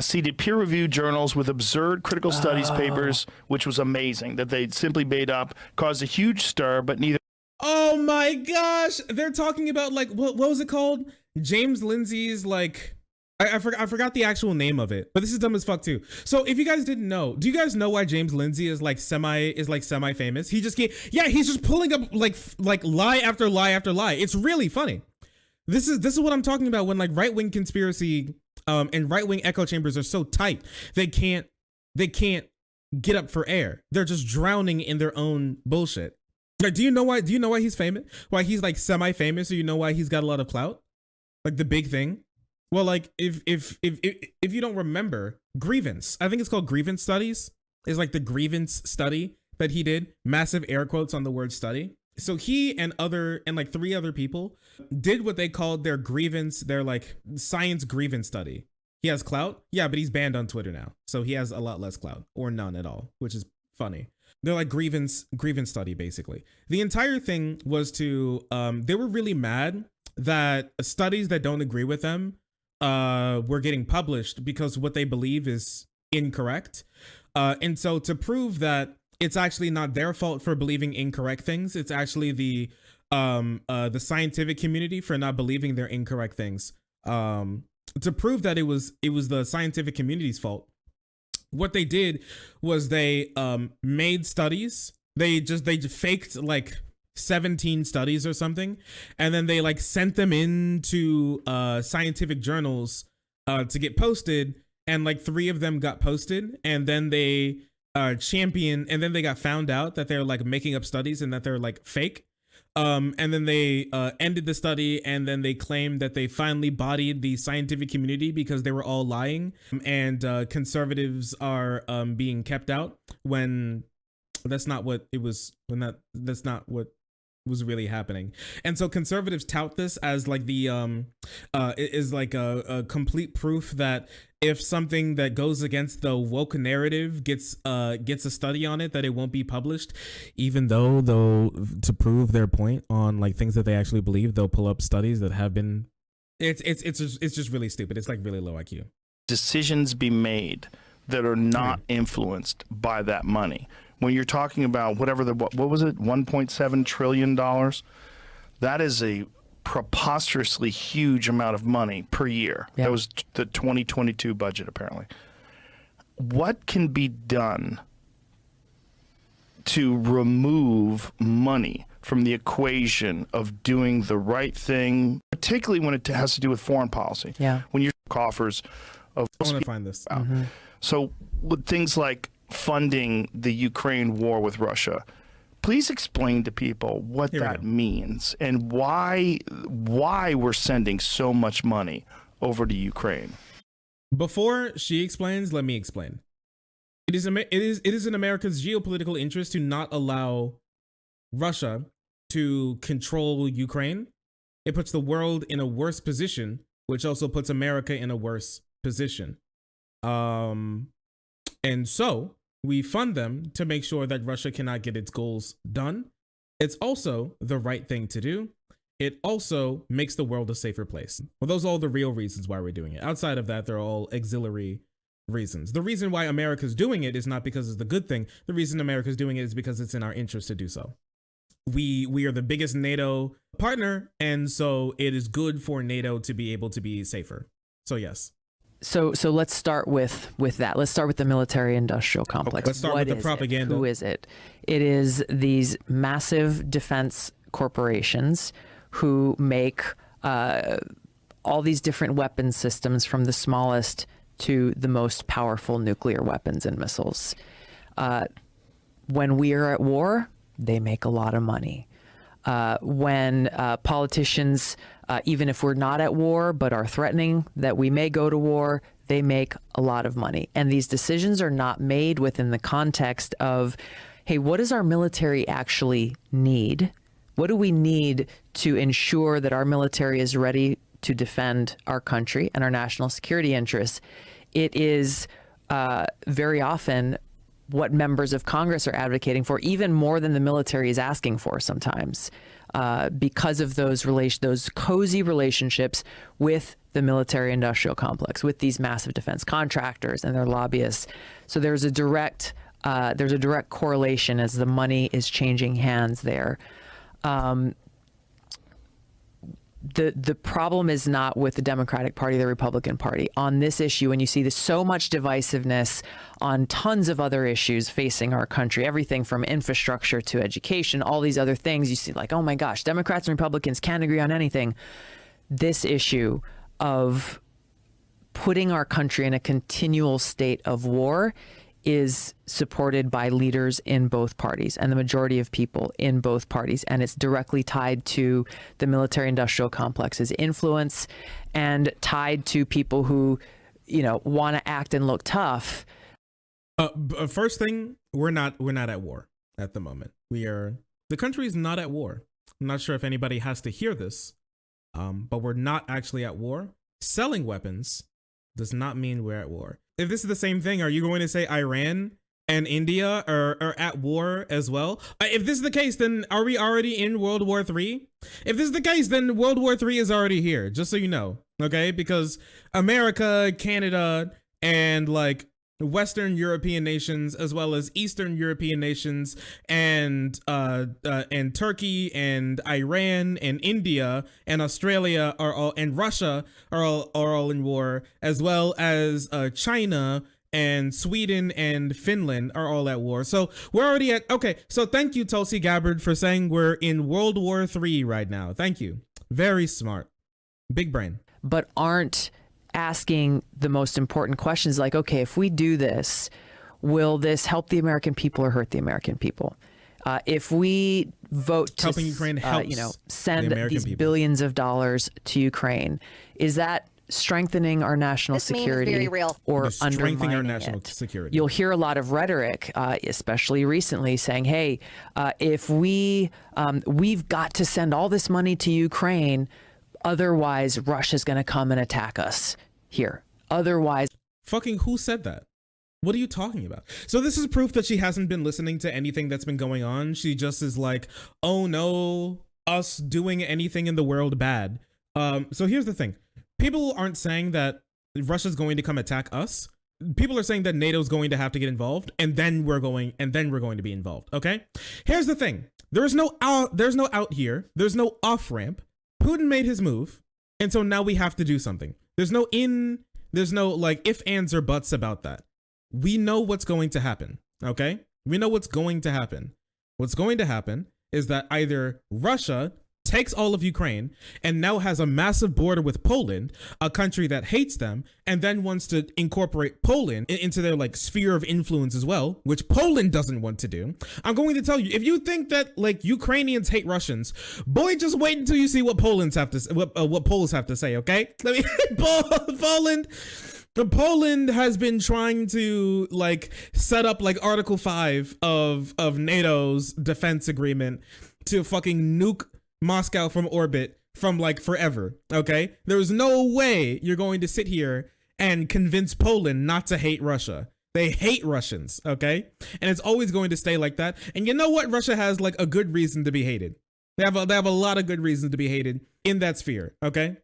seeded peer-reviewed journals with absurd critical studies papers, which was amazing that they simply made up, caused a huge stir, but neither. Oh my gosh, they're talking about like what was it called? James Lindsay's like. I forgot the actual name of it, but this is dumb as fuck too. So if you guys didn't know, do you guys know why James Lindsay is like semi famous? He's just pulling up like lie after lie after lie. It's really funny. This is what I'm talking about when like right-wing conspiracy and right-wing echo chambers are so tight they can't get up for air. They're just drowning in their own bullshit. Like, do you know why he's famous? Why he's like semi famous? Or you know why he's got a lot of clout? Like the big thing. Well, like if you don't remember, grievance, I think it's called grievance studies, is like the grievance study that he did, massive air quotes on the word study. So he and like 3 other people did what they called their like science grievance study. He has clout, yeah, but he's banned on Twitter now, so he has a lot less clout or none at all, which is funny. They're like grievance study basically. The entire thing was to they were really mad that studies that don't agree with them were getting published because what they believe is incorrect. And so to prove that it's actually not their fault for believing incorrect things, it's actually the scientific community for not believing their incorrect things. To prove that it was the scientific community's fault, what they did was they made studies. They faked like 17 studies or something, and then they like sent them into scientific journals to get posted, and like 3 of them got posted, and then they and then they got found out that they're like making up studies and that they're like fake, and then they ended the study, and then they claimed that they finally bodied the scientific community because they were all lying, and conservatives are being kept out when that's not what it was, that's not what was really happening. And so conservatives tout this as like the is like a complete proof that if something that goes against the woke narrative gets a study on it, that it won't be published, even though to prove their point on like things that they actually believe, they'll pull up studies that have been it's just really stupid. It's like really low IQ. Decisions be made that are not influenced by that money. when you're talking about whatever what was it, $1.7 trillion? That is a preposterously huge amount of money per year. Yeah. That was the 2022 budget, apparently. What can be done to remove money from the equation of doing the right thing, particularly when it has to do with foreign policy? Yeah. When you're coffers of I want to find this. So with things like funding the Ukraine war with Russia, please explain to people what that means and why we're sending so much money over to Ukraine. Before she explains, let me explain. It is in America's geopolitical interest to not allow Russia to control Ukraine. It puts the world in a worse position, which also puts America in a worse position. And so we fund them to make sure that Russia cannot get its goals done. It's also the right thing to do. It also makes the world a safer place. Well, those are all the real reasons why we're doing it. Outside of that, they're all auxiliary reasons. The reason why America's doing it is not because it's the good thing. The reason America's doing it is because it's in our interest to do so. We are the biggest NATO partner, and so it is good for NATO to be able to be safer. So yes. So let's start with that. Let's start with the military-industrial complex. Let's start with the propaganda. Who is it? It is these massive defense corporations who make all these different weapon systems, from the smallest to the most powerful nuclear weapons and missiles. When we are at war, they make a lot of money. When politicians, even if we're not at war, but are threatening that we may go to war, they make a lot of money. And these decisions are not made within the context of, hey, what does our military actually need? What do we need to ensure that our military is ready to defend our country and our national security interests? It is very often what members of Congress are advocating for, even more than the military is asking for sometimes, because of those cozy relationships with the military-industrial complex, with these massive defense contractors and their lobbyists. So there's a direct correlation as the money is changing hands there. The problem is not with the Democratic Party, the Republican Party. On this issue, when you see so much divisiveness on tons of other issues facing our country, everything from infrastructure to education, all these other things, you see like, oh my gosh, Democrats and Republicans can't agree on anything. This issue of putting our country in a continual state of war is supported by leaders in both parties and the majority of people in both parties. And it's directly tied to the military-industrial complex's influence and tied to people who, want to act and look tough. First thing, we're not at war at the moment. The country is not at war. I'm not sure if anybody has to hear this, but we're not actually at war. Selling weapons does not mean we're at war. If this is the same thing, are you going to say Iran and India are at war as well? If this is the case, then are we already in World War III? If this is the case, then World War III is already here, just so you know, okay? Because America, Canada, and like Western European nations, as well as Eastern European nations, and Turkey and Iran and India and Australia and Russia are all in war, as well as China and Sweden and Finland are all at war. So we're already okay. So thank you, Tulsi Gabbard, for saying we're in World War III right now. Thank you. Very smart. Big brain. But aren't asking the most important questions like, okay, if we do this, will this help the American people or hurt the American people? If we vote to helping Ukraine helps send the these people. billions of dollars to Ukraine, is that strengthening our national security very real. or Strengthening undermining our national it? security? You'll hear a lot of rhetoric, especially recently, saying, hey, if we've got to send all this money to Ukraine, otherwise, Russia's going to come and attack us here. Otherwise. Fucking who said that? What are you talking about? So this is proof that she hasn't been listening to anything that's been going on. She just is like, oh no, us doing anything in the world bad. So here's the thing. People aren't saying that Russia's going to come attack us. people are saying that NATO's going to have to get involved, and then we're going to be involved. Okay, here's the thing: there's no out here. There's no off ramp. Putin made his move, and so now we have to do something. There's no like if, ands, or buts about that. We know what's going to happen. Okay, we know what's going to happen. What's going to happen is that either Russia takes all of Ukraine and now has a massive border with Poland, a country that hates them, and then wants to incorporate Poland into their like sphere of influence as well, which Poland doesn't want to do. I'm going to tell you, if you think that like Ukrainians hate Russians, boy, just wait until you see what Poles have to say. Okay, let me Poland has been trying to like set up like Article 5 of NATO's defense agreement to fucking nuke Moscow from orbit from like forever. Okay, there's no way you're going to sit here and convince Poland not to hate Russia. They hate Russians. Okay, and it's always going to stay like that. And you know what? Russia has like a good reason to be hated. They have a lot of good reasons to be hated in that sphere. Okay,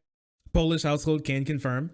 Polish household can confirm.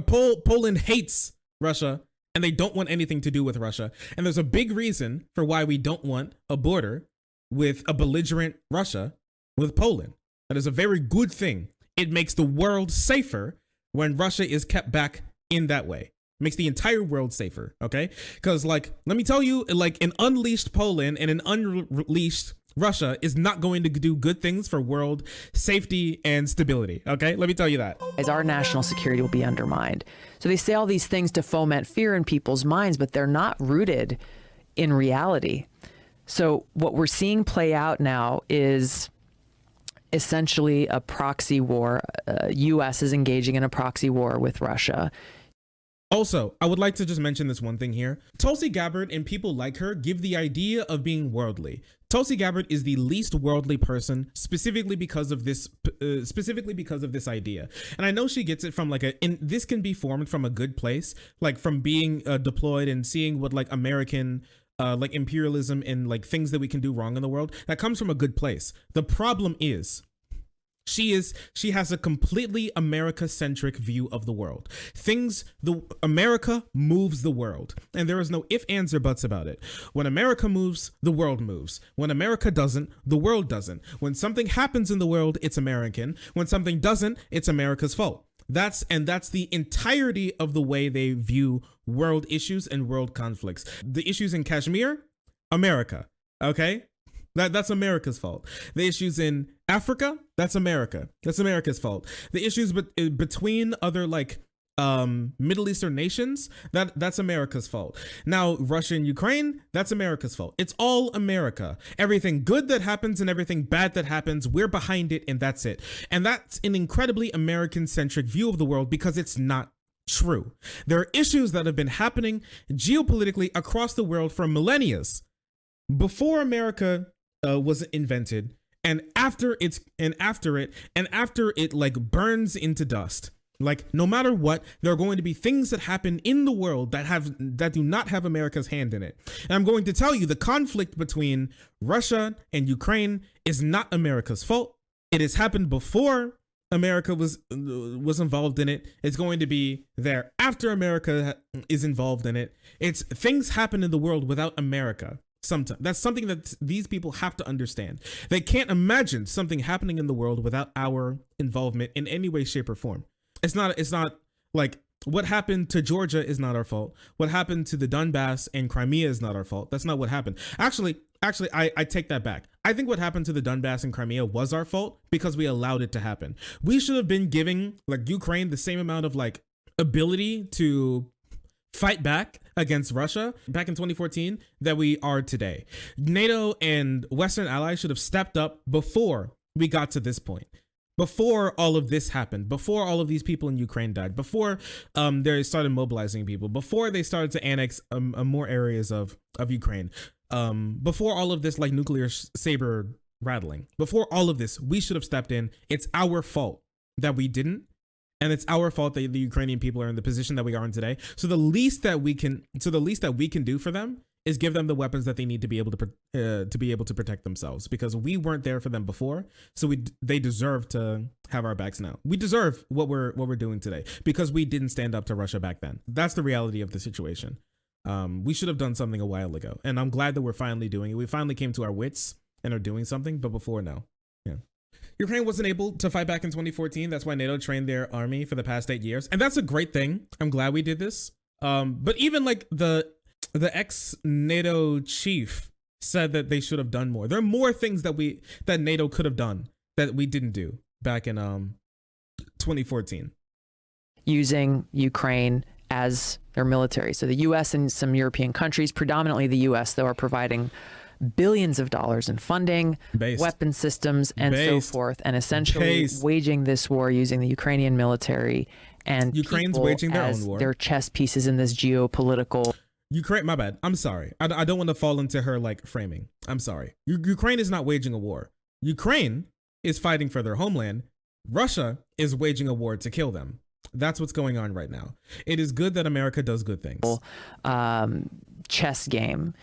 Poland hates Russia, and they don't want anything to do with Russia. And there's a big reason for why we don't want a border with a belligerent Russia with Poland. That is a very good thing. It makes the world safer when Russia is kept back in that way. It makes the entire world safer, okay? Because like, let me tell you, like an unleashed Poland and an unleashed Russia is not going to do good things for world safety and stability, okay? Let me tell you that. As our national security will be undermined. So they say all these things to foment fear in people's minds, but they're not rooted in reality. So what we're seeing play out now is essentially a proxy war. U.S. is engaging in a proxy war with Russia. Also, I would like to just mention this one thing here. Tulsi Gabbard and people like her give the idea of being worldly. Tulsi Gabbard is the least worldly person specifically because of this idea. And I know she gets it from like this can be formed from a good place, like from being deployed and seeing what like American like imperialism and like things that we can do wrong in the world. That comes from a good place. The problem is she has a completely America-centric view of the world. America moves the world, and there is no ifs, ands, or buts about it. When America moves, the world moves. When America doesn't, the world doesn't. When something happens in the world, it's American. When something doesn't, it's America's fault. That's the entirety of the way they view world issues and world conflicts. The issues in Kashmir, America, okay? That's America's fault. The issues in Africa, that's America. That's America's fault. The issues between other like Middle Eastern nations, that's America's fault. Now Russia and Ukraine, that's America's fault. It's all America. Everything good that happens and everything bad that happens, we're behind it, and that's it. And that's an incredibly American-centric view of the world because it's not true. There are issues that have been happening geopolitically across the world for millennia before America was invented, and after it like burns into dust. Like no matter what, there are going to be things that happen in the world that do not have America's hand in it. And I'm going to tell you, the conflict between Russia and Ukraine is not America's fault. It has happened before America was involved in it. It's going to be there after America is involved in it. It's things happen in the world without America. Sometimes that's something that these people have to understand. They can't imagine something happening in the world without our involvement in any way, shape, or form. It's not like what happened to Georgia is not our fault. What happened to the Donbass and Crimea is not our fault. That's not what happened. Actually, I take that back. I think what happened to the Donbass and Crimea was our fault because we allowed it to happen. We should have been giving like Ukraine the same amount of like ability to fight back against Russia back in 2014 that we are today. NATO and Western allies should have stepped up before we got to this point. Before all of this happened, before all of these people in Ukraine died, before they started mobilizing people, before they started to annex more areas of Ukraine, before all of this like nuclear saber rattling, before all of this, we should have stepped in. It's our fault that we didn't. And it's our fault that the Ukrainian people are in the position that we are in today. So the least that we can do for them is give them the weapons that they need to be able to protect themselves, because we weren't there for them before, so they deserve to have our backs now. We deserve what we're doing today because we didn't stand up to Russia back then. That's the reality of the situation. We should have done something a while ago, and I'm glad that we're finally doing it. We finally came to our wits and are doing something, but before, no. Yeah. Ukraine wasn't able to fight back in 2014. That's why NATO trained their army for the past 8 years, and that's a great thing. I'm glad we did this. But even like the ex-NATO chief said that they should have done more. There are more things that NATO could have done that we didn't do back in 2014. Using Ukraine as their military. So the US and some European countries, predominantly the US, though, are providing billions of dollars in funding, weapon systems, and so forth, and essentially waging this war using the Ukrainian military and Ukraine's waging their own war. Their chess pieces in this geopolitical. Ukraine, my bad. I'm sorry. I don't want to fall into her like framing. I'm sorry. Ukraine is not waging a war. Ukraine is fighting for their homeland. Russia is waging a war to kill them. That's what's going on right now. It is good that America does good things. Chess game.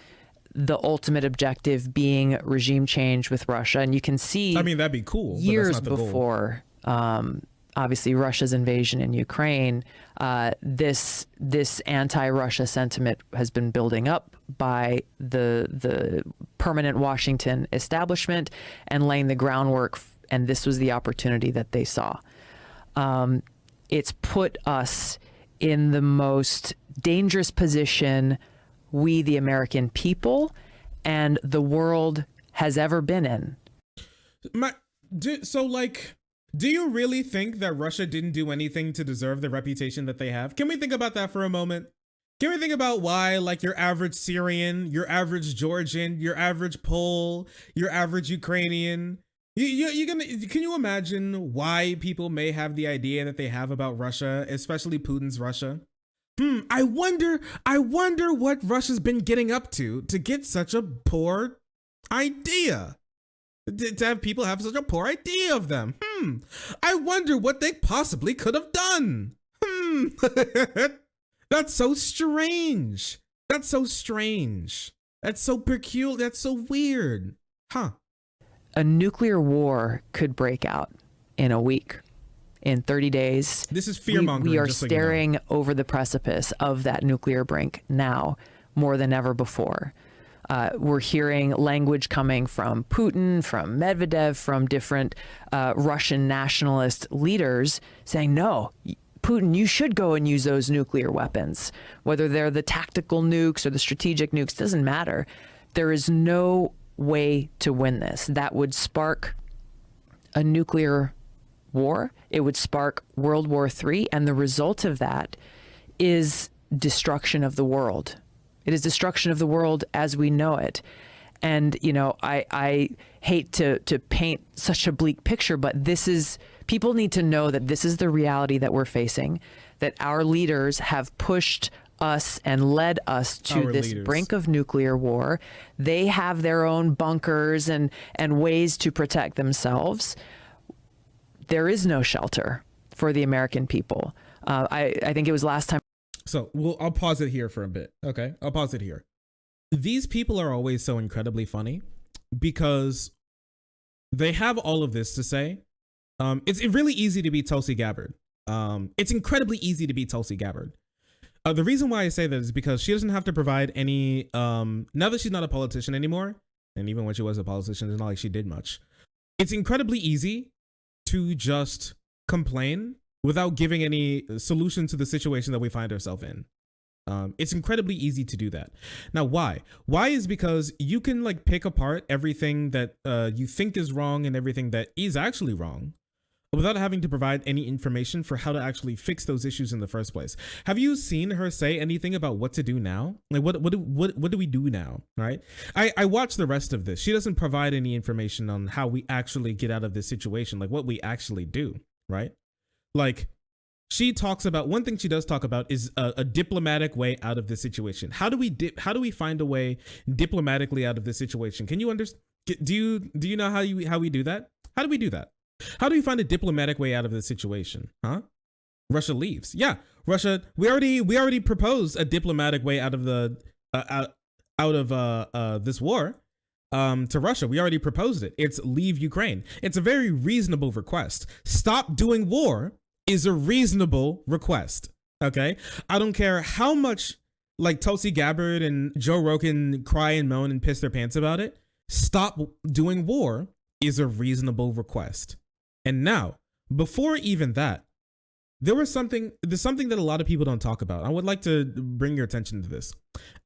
The ultimate objective being regime change with Russia. And you can see, I mean, that'd be cool. Years before, obviously, Russia's invasion in Ukraine, this anti-Russia sentiment has been building up by the permanent Washington establishment and laying the groundwork. And this was the opportunity that they saw. It's put us in the most dangerous position we, the American people, and the world has ever been in. Do you really think that Russia didn't do anything to deserve the reputation that they have? Can we think about that for a moment? Can we think about why, like, your average Syrian, your average Georgian, your average Pole, your average Ukrainian, can you imagine why people may have the idea that they have about Russia, especially Putin's Russia? I wonder what Russia's been getting up to get such a poor idea. To have people have such a poor idea of them. I wonder what they possibly could have done. That's so strange. That's so strange. That's so peculiar. That's so weird. Huh. A nuclear war could break out in a week. In 30 days. This is fear-mongering. We are staring over the precipice of that nuclear brink now more than ever before. We're hearing language coming from Putin, from Medvedev, from different Russian nationalist leaders saying, no, Putin, you should go and use those nuclear weapons. Whether they're the tactical nukes or the strategic nukes, doesn't matter. There is no way to win this. That would spark a nuclear war. It would spark World War III, and the result of that is destruction of the world. It is destruction of the world as we know it. And, you know, I hate to paint such a bleak picture, but people need to know that this is the reality that we're facing, that our leaders have pushed us and led us to this brink of nuclear war. They have their own bunkers and ways to protect themselves. There is no shelter for the American people. I think it was last time. So I'll pause it here for a bit. Okay, I'll pause it here. These people are always so incredibly funny because they have all of this to say. It's really easy to be Tulsi Gabbard. It's incredibly easy to be Tulsi Gabbard. The reason why I say that is because she doesn't have to provide any, now that she's not a politician anymore, and even when she was a politician, it's not like she did much. It's incredibly easy to just complain without giving any solution to the situation that we find ourselves in. It's incredibly easy to do that. Now, why? Why is because you can like pick apart everything that you think is wrong and everything that is actually wrong without having to provide any information for how to actually fix those issues in the first place. Have you seen her say anything about what to do now? Like what do we do now, right? I watched the rest of this. She doesn't provide any information on how we actually get out of this situation, like what we actually do, right? Like she talks about, one thing she does talk about is a diplomatic way out of this situation. How do we find a way diplomatically out of this situation? Can you understand? Do you know how we do that? How do we do that? How do we find a diplomatic way out of this situation? Huh? Russia leaves. Yeah, Russia. We already proposed a diplomatic way out of the out of this war to Russia. We already proposed it. It's leave Ukraine. It's a very reasonable request. Stop doing war is a reasonable request. Okay, I don't care how much like Tulsi Gabbard and Joe Rogan cry and moan and piss their pants about it. Stop doing war is a reasonable request. And now, before even that, there's something that a lot of people don't talk about. I would like to bring your attention to this.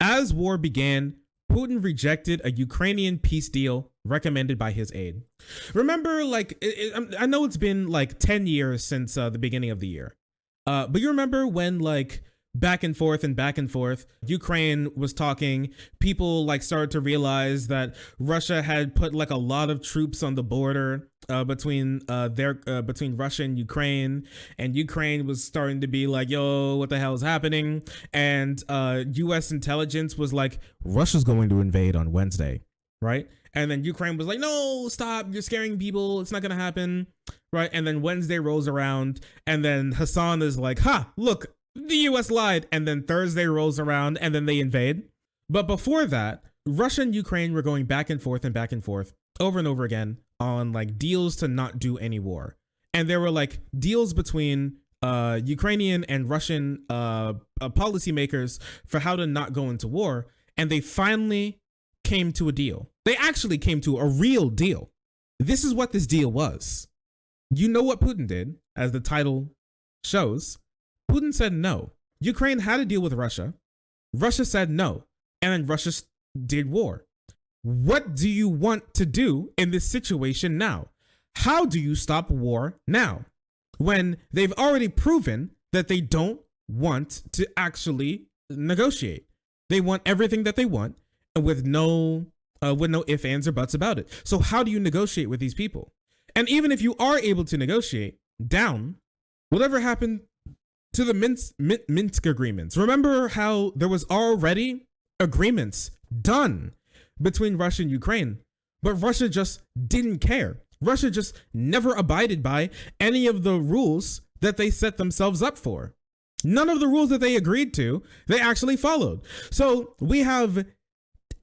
As war began, Putin rejected a Ukrainian peace deal recommended by his aide. Remember, like, I know it's been like 10 years since the beginning of the year. But you remember when, like, back and forth, Ukraine was talking, people like started to realize that Russia had put like a lot of troops on the border between Russia and Ukraine was starting to be like, yo, what the hell is happening? And US intelligence was like, Russia's going to invade on Wednesday, right? And then Ukraine was like, no, stop, you're scaring people, it's not gonna happen, right? And then Wednesday rolls around, and then Hassan is like, look, the US lied. And then Thursday rolls around, and then they invade. But before that, Russia and Ukraine were going back and forth over and over again on like deals to not do any war. And there were like deals between Ukrainian and Russian policymakers for how to not go into war. And they finally came to a deal. They actually came to a real deal. This is what this deal was. You know what Putin did, as the title shows. Putin said no. Ukraine had a deal with Russia. Russia said no. And then Russia did war. What do you want to do in this situation now? How do you stop war now? When they've already proven that they don't want to actually negotiate. They want everything that they want with no ifs, ands, or buts about it. So how do you negotiate with these people? And even if you are able to negotiate down, whatever happened to the Minsk agreements? Remember how there was already agreements done between Russia and Ukraine, but Russia just didn't care. Russia just never abided by any of the rules that they set themselves up for. None of the rules that they agreed to, they actually followed. So we have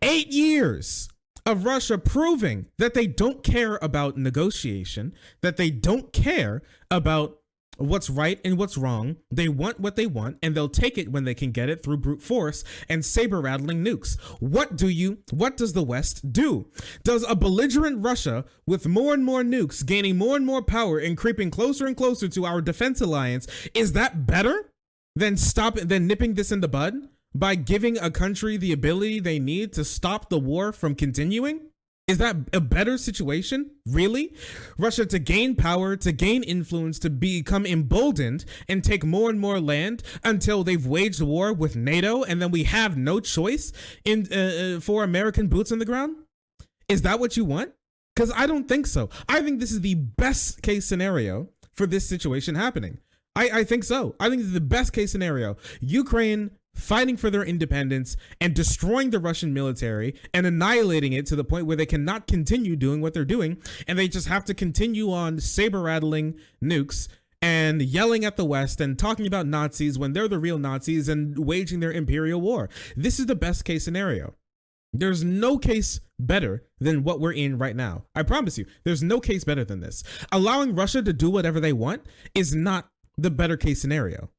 8 years of Russia proving that they don't care about negotiation, that they don't care about what's right and what's wrong. They want what they want, and they'll take it when they can get it through brute force and saber rattling nukes. What does the West do? Does a belligerent Russia with more and more nukes gaining more and more power and creeping closer and closer to our defense alliance, is that better than nipping this in the bud by giving a country the ability they need to stop the war from continuing? Is that a better situation? Really? Russia to gain power, to gain influence, to become emboldened and take more and more land until they've waged war with NATO, and then we have no choice for American boots on the ground? Is that what you want? Because I don't think so. I think this is the best case scenario for this situation happening. I think so. I think this is the best case scenario. Ukraine fighting for their independence and destroying the Russian military and annihilating it to the point where they cannot continue doing what they're doing, and they just have to continue on saber rattling nukes and yelling at the West and talking about Nazis when they're the real Nazis and waging their imperial war. This is the best case scenario. There's no case better than what we're in right now. I promise you, there's no case better than this. Allowing Russia to do whatever they want is not the better case scenario.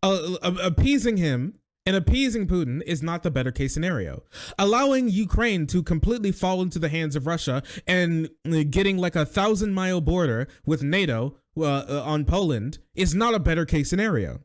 Appeasing him and appeasing Putin is not the better case scenario. Allowing Ukraine to completely fall into the hands of Russia and getting like a 1,000-mile border with NATO on Poland is not a better case scenario.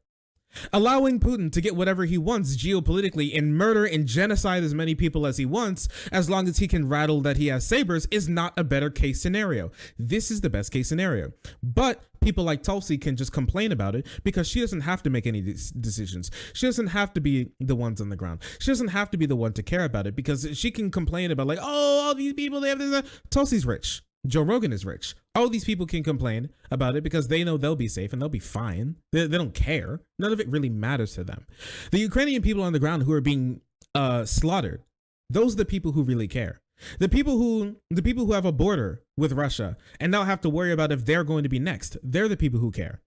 Allowing Putin to get whatever he wants geopolitically and murder and genocide as many people as he wants, as long as he can rattle that he has sabers, is not a better case scenario. This is the best case scenario. But people like Tulsi can just complain about it because she doesn't have to make any decisions. She doesn't have to be the ones on the ground. She doesn't have to be the one to care about it, because she can complain about like, oh, all these people, they have this. Tulsi's rich. Joe Rogan is rich. All these people can complain about it because they know they'll be safe and they'll be fine. They don't care. None of it really matters to them. The Ukrainian people on the ground who are being slaughtered, those are the people who really care. The people who have a border with Russia and now have to worry about if they're going to be next, they're the people who care.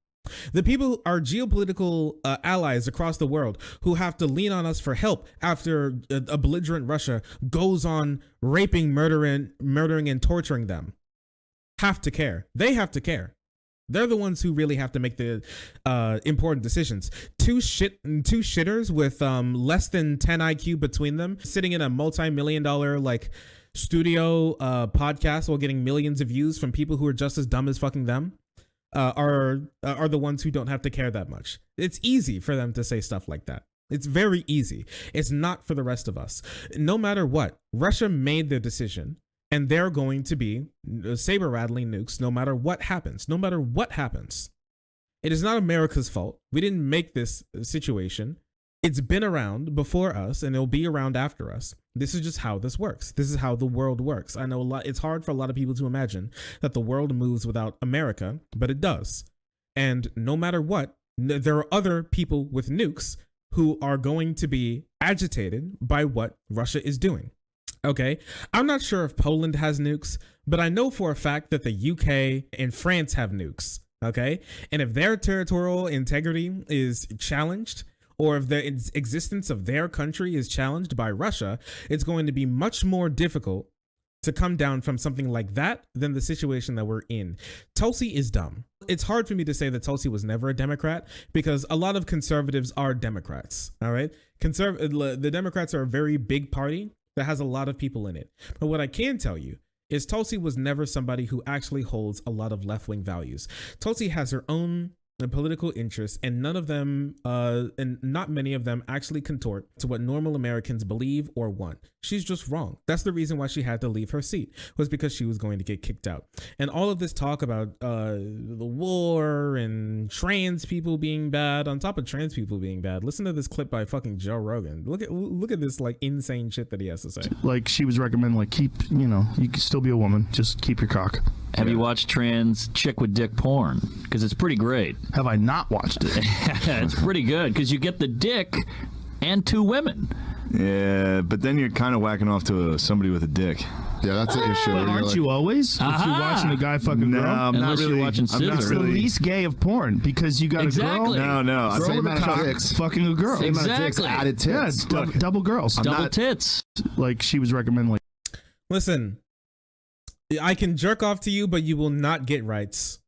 The people are geopolitical allies across the world who have to lean on us for help after a belligerent Russia goes on raping, murdering, and torturing them. Have to care. They have to care. They're the ones who really have to make the important decisions. Two shitters with less than 10 IQ between them, sitting in a multi-million-dollar like studio podcast while getting millions of views from people who are just as dumb as fucking them, are the ones who don't have to care that much. It's easy for them to say stuff like that. It's very easy. It's not for the rest of us. No matter what, Russia made their decision. And they're going to be saber-rattling nukes no matter what happens. No matter what happens. It is not America's fault. We didn't make this situation. It's been around before us and it'll be around after us. This is just how this works. This is how the world works. I know it's hard for a lot of people to imagine that the world moves without America, but it does. And no matter what, there are other people with nukes who are going to be agitated by what Russia is doing. Okay, I'm not sure if Poland has nukes, but I know for a fact that the UK and France have nukes. Okay, and if their territorial integrity is challenged, or if the existence of their country is challenged by Russia, it's going to be much more difficult to come down from something like that than the situation that we're in. Tulsi is dumb. It's hard for me to say that Tulsi was never a Democrat because a lot of conservatives are Democrats. All right, the Democrats are a very big party that has a lot of people in it. But what I can tell you is Tulsi was never somebody who actually holds a lot of left-wing values. Tulsi has her own political interests, and none of them, and not many of them actually contort to what normal Americans believe or want. She's just wrong. That's the reason why she had to leave her seat, was because she was going to get kicked out. And all of this talk about the war and trans people being bad, on top of trans people being bad, listen to this clip by fucking Joe Rogan. Look at this like insane shit that he has to say. Like she was recommending, like you can still be a woman, just keep your cock. Have you watched trans chick with dick porn? Because it's pretty great. Have I not watched it? It's pretty good because you get the dick and two women. Yeah, but then you're kind of whacking off to somebody with a dick. Yeah, that's an issue. But aren't you always? If you're watching a guy fuck a girl? No, I'm not Unless really. you're watching I'm not It's Scissor. the really. least gay of porn because you got Exactly. a girl. No. Girl Same with a amount of cock dicks. fucking a girl. Same amount of dicks, Exactly. added Yeah, tits. it's double girls. Double tits. Like she was recommending, like Listen, I can jerk off to you, but you will not get rights.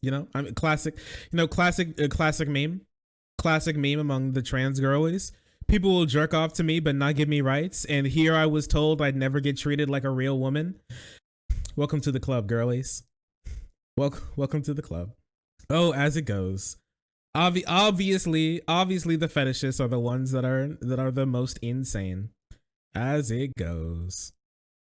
You know, I'm classic meme among the trans girlies. People will jerk off to me, but not give me rights. And here I was told I'd never get treated like a real woman. Welcome to the club, girlies. Welcome to the club. Oh, as it goes. Obviously, the fetishists are the ones that are the most insane. As it goes.